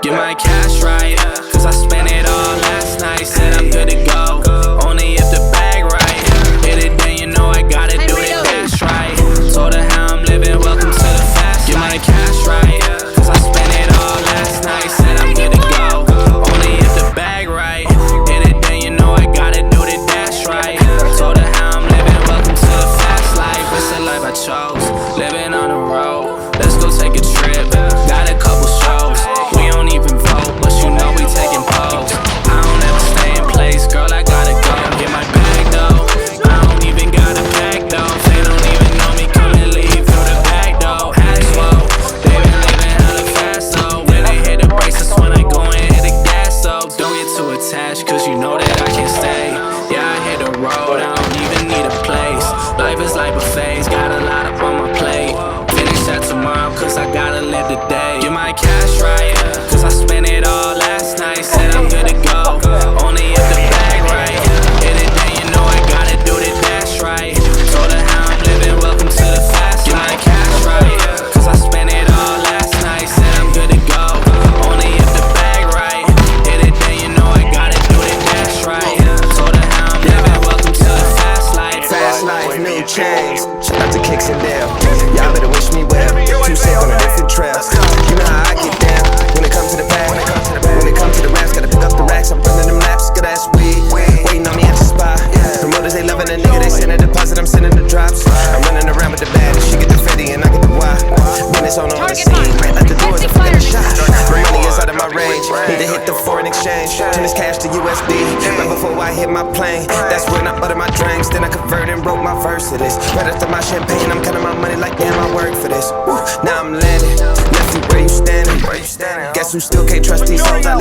Get my cash right, cause I spent it all last night. Said I'm good to go, only if the bag right. Hit it then you know I gotta do it, that's right. Told her how I'm living, welcome to the fast. Get my cash right, cause I spent it all last night. Said I'm good to go, only if the bag right. Hit it then you know I gotta do the dash right. Told her how I'm living, welcome to the fast life. It's the life I chose, living on the road. Let's go take a trip, got a couple shows. We don't even vote, but you know we taking pose. I don't ever stay in place, girl, I gotta go. Get my bag though, I don't even got a pack though. They don't even know me, come and leave through the back though. Ass low, they been living hella fast though. When they hit the brakes, that's when I go and hit the gas though. Don't get too attached, cause you know that I can't stay. Yeah, I hit the road, I don't even need a place. Life is like a phase, got a lot up on my plate. Finish that tomorrow, cause I gotta live the day. Get my cash right, cause I spent it all last night. Said I'm good to go, only if the bag right. Hit it then you know I gotta do the dash right. Told her how I'm living, welcome to the fast life. Get my cash right, cause I spent it all last night. Said I'm good to go, only if the bag right. Hit it then you know I gotta do the dash right. Told her how I'm living, welcome to the fast life. Fast life, new chains, shout out to Kicks and Dale. Y'all better wish me well, too sick on a different trail. You know how I get down, when it comes to the bag. When it comes to the raps, gotta pick up the racks. I'm running them laps, good ass weed, waiting on me at the spot. Promoters, they loving a nigga, they send a deposit, I'm sending the drops. I'm running around with the bag, she get the Fetty and I get the Y. Business on the scene, right like the doors, I forget the shot. My money is out of my range, need to hit the foreign exchange. Turn this cash to USD, right before I hit my plane. That's when I order my drinks, then I convert and wrote my verse to this. Right after my champagne, I'm counting my money like damn, I work for this. Now I'm landing, left you where you standing. Guess who still can't trust these hoes? I